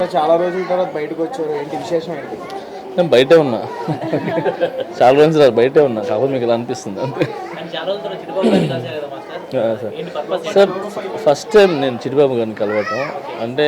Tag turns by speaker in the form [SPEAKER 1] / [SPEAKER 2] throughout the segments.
[SPEAKER 1] చాలా రోజుల తర్వాత బయటకు వచ్చారు, ఏంటి విశేషం ఏంటి?
[SPEAKER 2] నేను బయటే ఉన్నా, చాలా రోజులు బయటే ఉన్నా, కాకపోతే మీకు ఇలా అనిపిస్తుంది అంతే. సార్ ఫస్ట్ టైం నేను చిట్టిబాబు గారిని కలవటం అంటే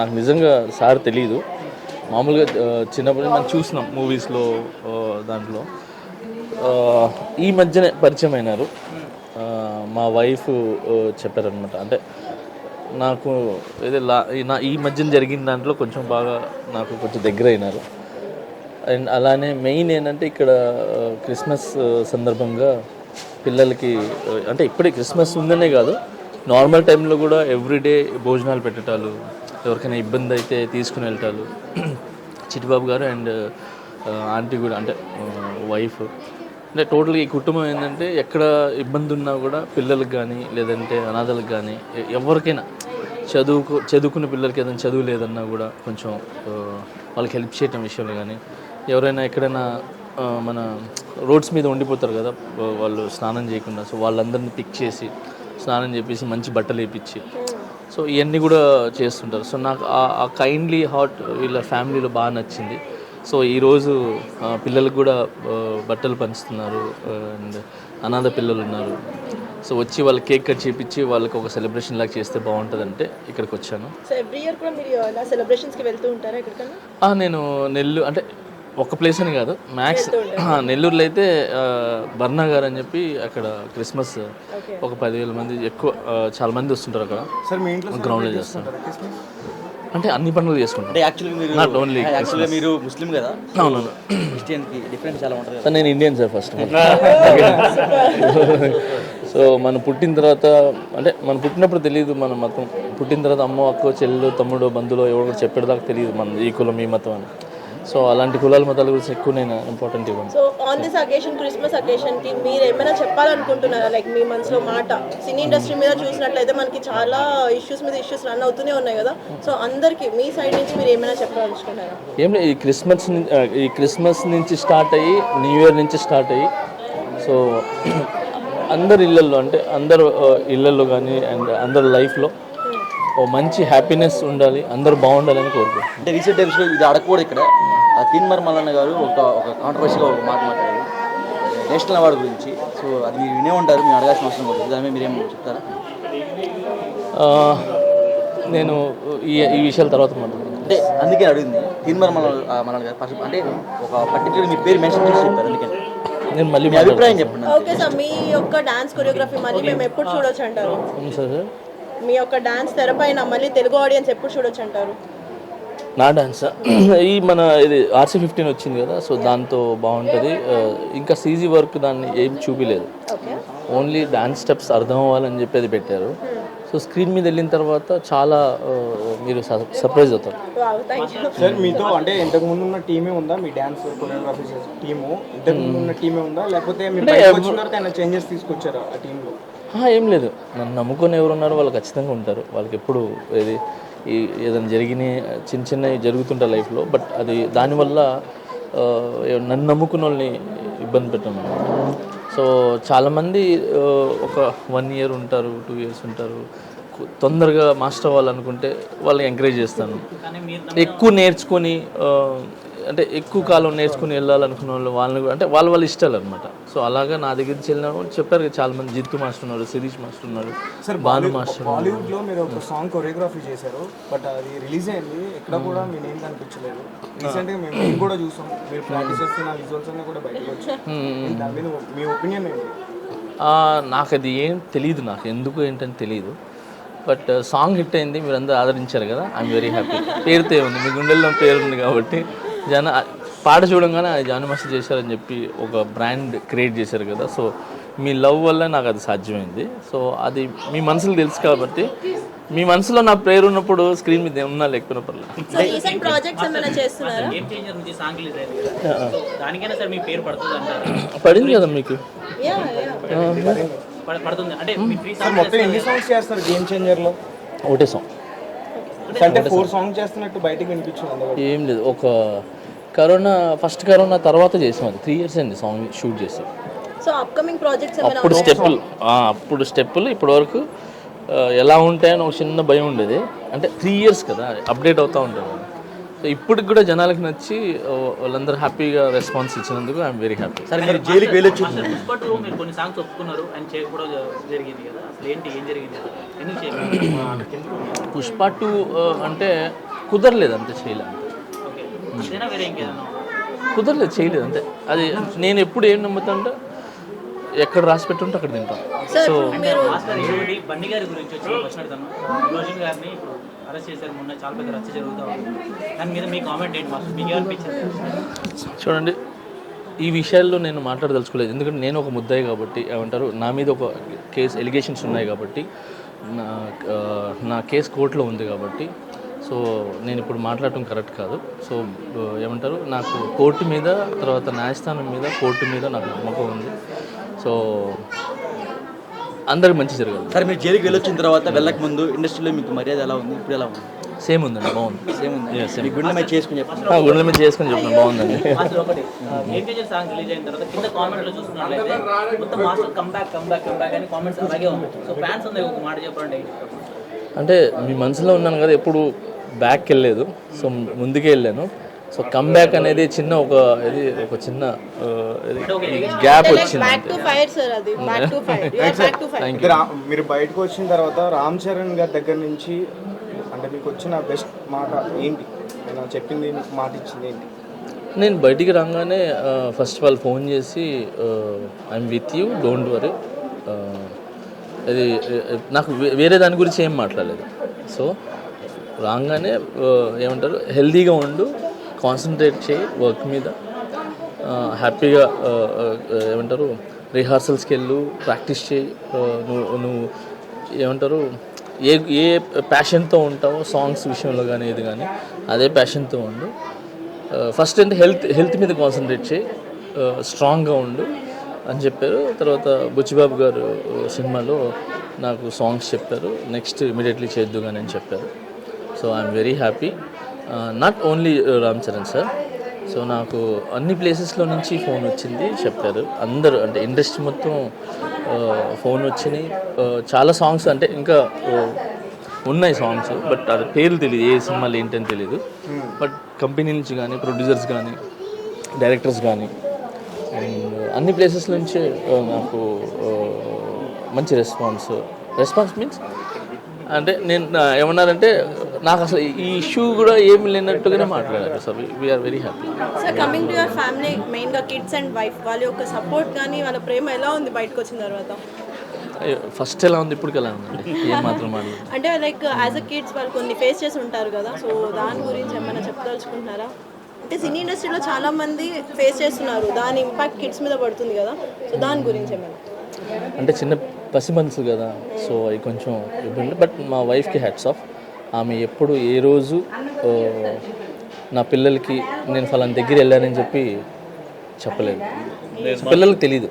[SPEAKER 2] నాకు నిజంగా సార్ తెలీదు. మామూలుగా చిన్నప్పుడు మనం చూసినాం మూవీస్లో, దాంట్లో ఈ మధ్యనే పరిచయం అయినారు. మా వైఫ్ చెప్పారనమాట, అంటే నాకు ఈ మధ్యన జరిగిన దాంట్లో కొంచెం బాగా నాకు కొంచెం దగ్గర అయినారు. అండ్ అలానే మెయిన్ ఏంటంటే ఇక్కడ క్రిస్మస్ సందర్భంగా పిల్లలకి, అంటే ఇప్పుడే క్రిస్మస్ ఉందనే కాదు, నార్మల్ టైంలో కూడా ఎవ్రీడే భోజనాలు పెట్టటాలు, ఎవరికైనా ఇబ్బంది అయితే తీసుకుని వెళ్ళటాలు. చిట్టిబాబు గారు అండ్ ఆంటీ కూడా, అంటే వైఫ్, అంటే టోటల్గా ఈ కుటుంబం ఏంటంటే ఎక్కడ ఇబ్బంది ఉన్నా కూడా పిల్లలకు కానీ లేదంటే అనాథలకు కానీ ఎవరికైనా చదువుకున్న పిల్లలకి ఏదైనా చదువు లేదన్నా కూడా కొంచెం వాళ్ళకి హెల్ప్ చేయటం విషయంలో కానీ, ఎవరైనా ఎక్కడైనా మన రోడ్స్ మీద ఉండిపోతారు కదా వాళ్ళు స్నానం చేయకుండా, సో వాళ్ళందరినీ పిక్ చేసి స్నానం చేపించి మంచి బట్టలు వేయించి, సో ఇవన్నీ కూడా చేస్తుంటారు. సో నాకు ఆ కైండ్లీ హార్ట్ వీళ్ళ ఫ్యామిలీలో బాగా నచ్చింది. సో ఈరోజు పిల్లలకు కూడా బట్టలు పంచుతున్నారు అండ్ అనాథ పిల్లలు ఉన్నారు. సో వచ్చి వాళ్ళకి కేక్ కట్ చేయించి వాళ్ళకి ఒక సెలబ్రేషన్ లాగా చేస్తే బాగుంటుందంటే ఇక్కడికి వచ్చాను.
[SPEAKER 3] సో ఎవ్రీ ఇయర్ కూడా మీరు అలా సెలబ్రేషన్స్కి వెళ్తూ ఉంటారా ఎక్కడికన్నా?
[SPEAKER 2] నేను నెల్లూరు, అంటే ఒక ప్లేస్ అని కాదు, మ్యాక్స్ నెల్లూరులో అయితే బర్నా గారు అని చెప్పి అక్కడ క్రిస్మస్ ఒక 10,000 మంది ఎక్కువ, చాలా మంది వస్తుంటారు అక్కడ.
[SPEAKER 1] సార్ మీ ఇంట్లో
[SPEAKER 2] గ్రౌండ్లో చేస్తాను, అంటే అన్ని పండుగలు చేసుకుంటాను. నాట్ ఓన్లీ
[SPEAKER 4] మీరు ముస్లిం కదా?
[SPEAKER 2] అవును,
[SPEAKER 4] క్రిస్టియన్కి డిఫరెన్స్ చాలా ఉంటుంది.
[SPEAKER 2] సార్ నేను ఇండియన్ సార్ ఫస్ట్. సో మనం పుట్టిన తర్వాత, అంటే మనం పుట్టినప్పుడు తెలియదు మన మతం, పుట్టిన తర్వాత అమ్మో అక్కో చెల్లెలు తమ్ముడు బంధువులు ఎవరు చెప్పేదాకా తెలియదు మన ఈ కులం ఈ మతం అని. సో అలాంటి కులాల మతాల గురించి ఎక్కువ నేను ఇంపార్టెంట్ ఇవ్వను.
[SPEAKER 3] So on this occasion, Christmas అకేషన్కి మీరు ఏమైనా చెప్పాలనుకుంటున్నారా? లైక్ మీ మనసులో మాట, సినీ ఇండస్ట్రీ మీద చూసినట్లయితే మనకి చాలా ఇష్యూస్ మీద ఇష్యూస్ రన్ అవుతూనే ఉన్నాయి కదా, సో అందరికీ మీ సైడ్ నుంచి మీరు ఏమైనా చెప్పాలనుకుంటున్నారా?
[SPEAKER 2] ఏం లేదు, ఈ క్రిస్మస్ నుంచి స్టార్ట్ అయ్యి న్యూ ఇయర్ నుంచి స్టార్ట్ అయ్యి, సో అందరి ఇళ్ళల్లో, అంటే అందరు ఇళ్ళల్లో కానీ అండ్ అందరి లైఫ్లో ఓ మంచి హ్యాపీనెస్ ఉండాలి, అందరూ బాగుండాలని కోరుకుంటున్నాను.
[SPEAKER 4] అంటే రీసెంట్ ఎపిసోడ్ ఇది అడగకూడదు ఇక్కడ, తీన్మార్ మల్లన్న గారు ఒక కాంట్రవర్సీగా ఒక మాట మాట్లాడారు నేషనల్ అవార్డు గురించి. సో అది మీరు వినే ఉంటారు, మీరు అడగాల్సిన అవసరం ఉంటుంది, దాని మీద మీరేం చెప్తారా?
[SPEAKER 2] నేను ఈ విషయాల తర్వాత మాట్లాడతాను.
[SPEAKER 4] అంటే అందుకే అడిగింది తీన్మార్ మల్లన్న గారు, అంటే ఒక పర్టికులర్ మీ పేరు మెన్షన్ చేసి చెప్పారు, అందుకని
[SPEAKER 2] నేను మళ్ళీ
[SPEAKER 4] మీ అభిప్రాయం చెప్పండి.
[SPEAKER 3] ఓకే సార్, మీ యొక్క డాన్స్ కొరియోగ్రఫీ మళ్ళీ మేము ఎప్పుడు చూడొచ్చు అంటారు?
[SPEAKER 2] సార్
[SPEAKER 3] మీ యొక్క డాన్స్ తెరపైన మళ్ళీ తెలుగు ఆడియన్స్ ఎప్పుడు చూడొచ్చు అంటారు?
[SPEAKER 2] నా డాన్స్ ఈ మన ఇది RC15 వచ్చింది కదా, సో దాంతో బాగుంటుంది. ఇంకా CG వర్క్ దాన్ని ఏం చూపిలేదు, ఓన్లీ డాన్స్ స్టెప్స్ అర్థం అవ్వాలని చెప్పి అది పెట్టారు. సో స్క్రీన్ మీద వెళ్ళిన తర్వాత చాలా మీరు సర్ప్రైజ్ అవుతారు.
[SPEAKER 1] సార్ మీతో అంటే ఇంతకు ముందు ఉన్న టీమే ఉందా, మీ డాన్స్ కొరియోగ్రఫీ టీము ఇంతకు ముందు ఉన్న టీమే ఉందా, లేకపోతే మీరు బయటకు వచ్చిన తర్వాత ఏమైనా చేంజెస్ తీసుకొచ్చారా ఆ టీంలో?
[SPEAKER 2] ఏం లేదు, నన్ను నమ్ముకొని ఎవరు ఉన్నారో వాళ్ళు ఖచ్చితంగా ఉంటారు. వాళ్ళకి ఎప్పుడు ఏదైనా చిన్న చిన్నవి జరుగుతుంటాయి లైఫ్లో, బట్ అది దానివల్ల నన్ను నమ్ముకున్న వాళ్ళని ఇబ్బంది పెట్టాను. సో చాలామంది ఒక 1 year ఉంటారు, 2 years ఉంటారు, తొందరగా మాస్టర్ అవ్వాలనుకుంటే వాళ్ళని ఎంకరేజ్ చేస్తాను. ఎక్కువ నేర్చుకొని, అంటే ఎక్కువ కాలం నేర్చుకుని వెళ్ళాలనుకున్న వాళ్ళని కూడా, అంటే వాళ్ళ ఇష్టాలు అనమాట. సో అలాగా నా దగ్గర నుంచి వెళ్ళిన వాళ్ళు చెప్పారు కదా, చాలా మంది జిత్తు మాస్టర్ ఉన్నారు, శిరీష్ మాస్టర్ ఉన్నారు, భాను మాస్టర్.
[SPEAKER 1] బాలీవుడ్లో మీరు ఒక సాంగ్ కొరియోగ్రఫీ చేశారు, బట్ అది రిలీజ్ అయింది, ఎక్కడ కూడా మీ నేమ్ కనిపించలేదు. రీసెంట్గా మేము కూడా చూసాం, మీరు ప్రాక్టీస్ చేస్తున్న విజువల్స్ అన్నీ కూడా బయటకు వచ్చాయి. దాని మీద మీ ఒపీనియన్ ఏంటి?
[SPEAKER 2] నాకు అది ఏం తెలియదు, నాకు ఎందుకు ఏంటని తెలియదు, బట్ సాంగ్ హిట్ అయింది, మీరు అందరూ ఆదరించారు కదా, ఐఎమ్ వెరీ హ్యాపీ. పేరుతో ఉంది, మీ గుండెల్లో పేరు ఉంది కాబట్టి పాట చూడంగానే అది జానీ మాస్టర్ చేశారని చెప్పి ఒక బ్రాండ్ క్రియేట్ చేశారు కదా, సో మీ లవ్ వల్ల నాకు అది సాధ్యమైంది. సో అది మీ మనసులో తెలుసు కాబట్టి, మీ మనసులో నా పేరు ఉన్నప్పుడు స్క్రీన్ మీద ఉన్నా లేకపోయినా పర్లేదు. పడింది కదా మీకు?
[SPEAKER 1] మొత్తం ఎన్ని సాంగ్స్ చేస్తారు గేమ్ చేంజర్లో?
[SPEAKER 2] ఒకటే సాంగ్,
[SPEAKER 1] అంటే 4 సాంగ్స్ చేస్తున్నట్టు బయటకు వినిపించింది.
[SPEAKER 2] ఏం లేదు, ఒక ఫస్ట్ కరోనా తర్వాత చేసాం, అది 3 years అయింది సాంగ్ షూట్ చేసి.
[SPEAKER 3] సో అప్కమింగ్ ప్రాజెక్ట్స్
[SPEAKER 2] అప్పుడు స్టెప్పులు ఇప్పటి వరకు ఎలా ఉంటాయని ఒక చిన్న భయం ఉండేది. అంటే 3 years కదా, అప్డేట్ అవుతూ ఉంటాను. సో ఇప్పటికి కూడా జనాలకి నచ్చి వాళ్ళందరూ హ్యాపీగా రెస్పాన్స్ ఇచ్చినందుకు ఐఎమ్ వెరీ హ్యాపీ.
[SPEAKER 4] సరే మీరు జైలుకి వెళ్ళొచ్చు.
[SPEAKER 5] పుష్ప2 మీరు కొన్ని సాంగ్స్ ఒప్పుకున్నారు అండ్ చేయకపోవడం జరిగింది కదా, అసలు ఏం జరిగింది, ఎందుకు చేయలేదు?
[SPEAKER 2] పుష్ప2 అంటే కుదరలేదు, అంతే చేయలేదు.
[SPEAKER 5] ఓకే, ఇదేనా వేరే ఇంకేదన్నా?
[SPEAKER 2] కుదరలేదు, చేయలేదు అంతే. అది నేను ఎప్పుడు ఏం నమ్ముతా అంటే ఎక్కడ రాసి పెట్టుంటే అక్కడ తింటాను. సో
[SPEAKER 5] మాస్టర్ ఇంకోటి బండి గారి గురించి వచ్చి క్వశ్చన్ అడుగుతాను. రోజన్ గారిని ఇప్పుడు అరెస్ట్ చేశారు, మొన్న చాలా పెద్ద రచ్చ జరుగుతూ ఉంది. దాని మీద మీ కామెంట్ ఏంటి మాస్టర్, మీకు ఏమనిపించింది?
[SPEAKER 2] చూడండి, ఈ విషయాల్లో నేను మాట్లాడదలుచుకోలేదు. ఎందుకంటే నేను ఒక ముద్దాయి కాబట్టి, ఏమంటారు, నా మీద ఒక ఎలిగేషన్స్ ఉన్నాయి కాబట్టి, నా కేసు కోర్టులో ఉంది కాబట్టి, సో నేను ఇప్పుడు మాట్లాడటం కరెక్ట్ కాదు. సో ఏమంటారు, నాకు కోర్టు మీద, తర్వాత న్యాయస్థానం మీద, కోర్టు మీద నాకు నమ్మకం ఉంది. సో అందరికి మంచి జరగాలి.
[SPEAKER 4] సరే మీరు జైలుకి వెళ్ళొచ్చిన తర్వాత వెళ్ళక ముందు ఇండస్ట్రీలో మీకు మర్యాద ఎలా ఉంది, ఇప్పుడు ఎలా ఉంది?
[SPEAKER 2] సేమ్ ఉందండి, బాగుంది.
[SPEAKER 4] సేమ్ ఉంది. మీ గుండె మీద చేసుకుని చెప్పండి.
[SPEAKER 2] గుండెల మీద చేసుకుని చెప్పండి, బాగుందండి.
[SPEAKER 5] మాస్టర్ ఒకటి ఏపీజే సాంగ్ రిలీజ్ అయిన తర్వాత కింద కామెంట్లో చూస్తున్నట్లయితే మొత్తం మాస్టర్ కంబ్యాక్ అని కామెంట్స్ అలాగే ఉన్నాయి. సో ఫ్యాన్స్ ఉంది, ఒక మాట చెప్పండి.
[SPEAKER 2] అంటే మీ మనసులో ఉన్నాను కదా, ఎప్పుడు బ్యాక్ వెళ్ళలేదు, సో ముందుకే వెళ్ళాను. సో కమ్బ్యాక్ అనేది చిన్న ఒక చిన్న గ్యాప్ వచ్చింది.
[SPEAKER 3] బ్యాక్ టు ఫైర్ సార్, అది back to fire, you are back to fire.
[SPEAKER 1] మీరు బయటకు వచ్చిన తర్వాత రామ్ చరణ్ గారి దగ్గర నుంచి అంటే మీకు వచ్చిన బెస్ట్ మాట ఏంటి? నేను చెప్పింది మీకు మాట ఇచ్చింది ఏంటి?
[SPEAKER 2] నేను బయటికి రాగానే ఫస్ట్ ఆఫ్ ఆల్ ఫోన్ చేసి I'm with you, don't worry, అది నాకు వేరే దాని గురించి ఏం మాట్లాడలేదు. సో రాగానే ఏమంటారు, హెల్తీగా ఉండు, కాన్సన్ట్రేట్ చేయి వర్క్ మీద, హ్యాపీగా ఏమంటారు, రిహార్సల్స్కి వెళ్ళు, ప్రాక్టీస్ చేయి, నువ్వు ఏమంటారు, ఏ ప్యాషన్తో ఉంటావో సాంగ్స్ విషయంలో కానీ ఏది కానీ అదే ప్యాషన్తో ఉండు. ఫస్ట్ అంటే హెల్త్ మీద కాన్సన్ట్రేట్ చేయి, స్ట్రాంగ్గా ఉండు అని చెప్పారు. తర్వాత బుచ్చిబాబు గారు సినిమాలో నాకు సాంగ్స్ చెప్పారు, నెక్స్ట్ ఇమీడియట్లీ చేద్దు కానీ అని చెప్పారు. So I'm very happy. Not only Ram Charan sir, so నాకు అన్ని ప్లేసెస్లో నుంచి ఫోన్ వచ్చింది, చెప్పారు అందరూ, అంటే ఇండస్ట్రీ మొత్తం ఫోన్ వచ్చినాయి. చాలా సాంగ్స్ అంటే ఇంకా ఉన్నాయి సాంగ్స్, బట్ అది పేర్లు తెలియదు, ఏ సినిమాలు ఏంటని తెలియదు. బట్ కంపెనీ నుంచి కానీ, ప్రొడ్యూసర్స్ కానీ, డైరెక్టర్స్ కానీ, అండ్ అన్ని ప్లేసెస్ నుంచి నాకు మంచి రెస్పాన్స్ మీన్స్ అంటే నేను ఏమన్నారంటే నాకు అసలు ఈ ఇష్యూ కూడా ఏమి లేనట్టుగానే మాట్లాడారు. So we are very happy.
[SPEAKER 3] Sir coming to your family, మెయిన్గా కిడ్స్ అండ్ వైఫ్, వాళ్ళ యొక్క సపోర్ట్ కానీ వాళ్ళ ప్రేమ ఎలా ఉంది బయటకు వచ్చిన తర్వాత?
[SPEAKER 2] ఫస్ట్ ఎలా ఉంది, ఇప్పటికి ఎలా ఉందండి, ఏం మాత్రం మాట్లాడు.
[SPEAKER 3] అంటే లైక్ యాజ్ అ కిడ్స్ వాళ్ళు కొన్ని ఫేస్ చేసి ఉంటారు కదా, సో దాని గురించి ఏమైనా చెప్పదలుచుకుంటున్నారా? అంటే సినీ ఇండస్ట్రీలో చాలా మంది ఫేస్ చేస్తున్నారు, దాని ఇంపాక్ట్ కిడ్స్ మీద పడుతుంది కదా, సో దాని గురించి ఏమైనా?
[SPEAKER 2] అంటే చిన్న పసి మనసు కదా, సో అవి కొంచెం ఇబ్బంది. బట్ మా వైఫ్కి హ్యాట్స్ ఆఫ్. ఆమె ఎప్పుడు ఏ రోజు నా పిల్లలకి నేను ఫలానా దగ్గర వెళ్ళానని చెప్పి చెప్పలేదు. పిల్లలకి తెలీదు.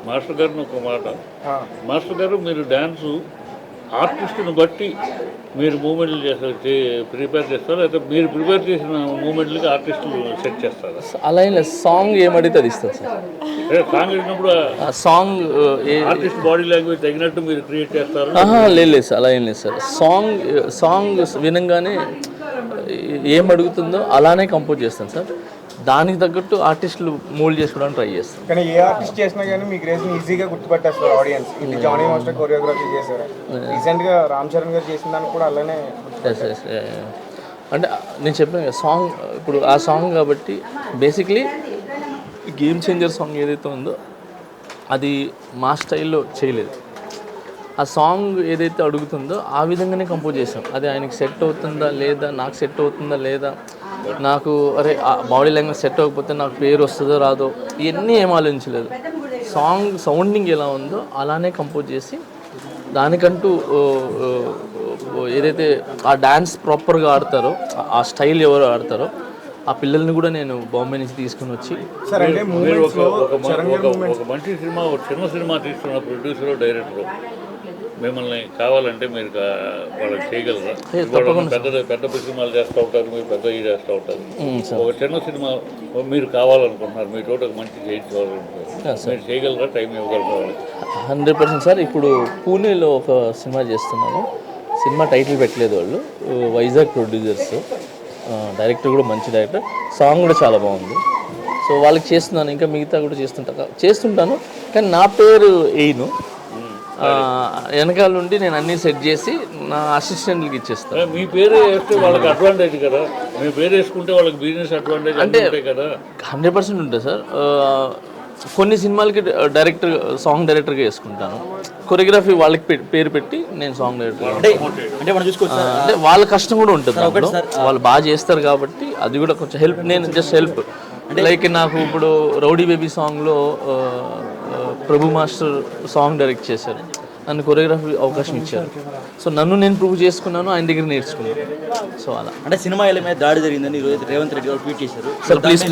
[SPEAKER 6] మాస్టర్ గారిని ఒక మాట, మాస్టర్ గారు మీరు డ్యాన్సు ఆర్టిస్ట్ని బట్టి మీరు మూమెంట్లు ప్రిపేర్ చేస్తారా, లేకపోతే మీరు ప్రిపేర్ చేసిన మూమెంట్లకి ఆర్టిస్టులు సెట్ చేస్తారా?
[SPEAKER 2] అలా ఏం లేదు, సాంగ్ ఏమడితే అది ఇస్తుంది సార్.
[SPEAKER 6] సాంగ్ అయినప్పుడు
[SPEAKER 2] సాంగ్
[SPEAKER 6] ఆర్టిస్ట్ బాడీ లాంగ్వేజ్ తగినట్టు మీరు క్రియేట్ చేస్తారు?
[SPEAKER 2] లేదు సార్, అలా ఏం లేదు సార్. సాంగ్ వినంగానే ఏం అడుగుతుందో అలానే కంపోజ్ చేస్తాను సార్. దానికి తగ్గట్టు ఆర్టిస్టులు మోల్డ్ చేసుకోవడానికి ట్రై చేస్తాం.
[SPEAKER 1] కానీ ఏ ఆర్టిస్ట్ చేసినా కానీ మీ గ్రేస్ ఈజీగా గుర్తుపట్టేస్తారు ఆడియన్స్. ఇది జానీ మాస్టర్ కొరియోగ్రఫీ చేశారు, రీసెంట్గా రామ్ చరణ్ గారు చేసిన దానికి కూడా అలానే.
[SPEAKER 2] అంటే నేను చెప్పాను సాంగ్, ఇప్పుడు ఆ సాంగ్ కాబట్టి బేసిక్లీ గేమ్ చేంజర్ సాంగ్ ఏదైతే ఉందో అది మా స్టైల్లో చేయలేదు. ఆ సాంగ్ ఏదైతే అడుగుతుందో ఆ విధంగానే కంపోజ్ చేసాం. అది ఆయనకి సెట్ అవుతుందా లేదా, నాకు సెట్ అవుతుందా లేదా, నాకు అరే బాడీ లాంగ్వేజ్ సెట్ అవ్వకపోతే నాకు పేరు వస్తుందో రాదో, ఇవన్నీ ఏం ఆలోచించలేదు. సాంగ్ సౌండింగ్ ఎలా ఉందో అలానే కంపోజ్ చేసి దానికంటూ ఏదైతే ఆ డ్యాన్స్ ప్రాపర్గా ఆడతారో, ఆ స్టైల్ ఎవరు ఆడతారో ఆ పిల్లల్ని కూడా నేను బాంబే నుంచి తీసుకుని వచ్చి
[SPEAKER 6] ఒక మంచి సినిమా, ఒక చిన్న సినిమా తీస్తున్న ప్రొడ్యూసర్ డైరెక్టర్ మిమ్మల్ని కావాలంటే మీరు వాళ్ళకి చేయగలరా? వాళ్ళు పెద్ద సినిమాలు చేస్తూ ఉంటారు, మీరు పెద్ద చేస్తూ ఉంటారు. ఒక చిన్న సినిమా మీరు కావాలనుకుంటున్నారు, మీ తోట ఒక మంచి చేయించుకోవాలనుకుంటున్నారు, మీరు చేయగలరా? టైం ఇవ్వగలరా వాళ్ళకి?
[SPEAKER 2] 100% సార్. ఇప్పుడు పూణేలో ఒక సినిమా చేస్తున్నాను. సినిమా టైటిల్ పెట్టలేదు వాళ్ళు, వైజాగ్ ప్రొడ్యూసర్స్, డైరెక్టర్ కూడా మంచి డైరెక్టర్, సాంగ్ కూడా చాలా బాగుంది. సో వాళ్ళకి చేస్తున్నాను, ఇంకా మిగతా కూడా చేస్తుంటాను. కానీ నా పేరు వేయను, వెనకాల నుండి నేను అన్నీ సెట్ చేసి నా అసిస్టెంట్లకి ఇచ్చేస్తాను.
[SPEAKER 6] మీ పేరు వేస్తే వాళ్ళకి అడ్వాంటేజ్ కదా, మీ పేరు వేసుకుంటే వాళ్ళకి బిజినెస్ అడ్వాంటేజ్ అంటే కదా.
[SPEAKER 2] 100% ఉంటుంది సార్. కొన్ని సినిమాలకి సాంగ్ డైరెక్టర్గా వేసుకుంటాను, కొరియోగ్రఫీ వాళ్ళకి పేరు పెట్టి నేను సాంగ్ డైరెక్టర్.
[SPEAKER 4] అంటే మనం చూసుకోవచ్చు
[SPEAKER 2] అంటే వాళ్ళ కష్టం కూడా ఉంటుంది, వాళ్ళు బాగా చేస్తారు కాబట్టి అది కూడా కొంచెం హెల్ప్. నేను జస్ట్ హెల్ప్. లైక్ నాకు ఇప్పుడు రౌడీ బేబీ సాంగ్లో ప్రభు మాస్టర్ సాంగ్ డైరెక్ట్ చేశారు, నన్ను కొరియోగ్రఫీ అవకాశం ఇచ్చారు. సో నన్ను నేను ప్రూవ్ చేసుకున్నాను, ఆయన దగ్గర నేర్చుకున్నాను. సో అలా.
[SPEAKER 4] అంటే సినిమా మీద దాడి జరిగిందని ఈరోజు రేవంత్ రెడ్డి గారు ట్వీట్ చేశారు.
[SPEAKER 2] Sir please.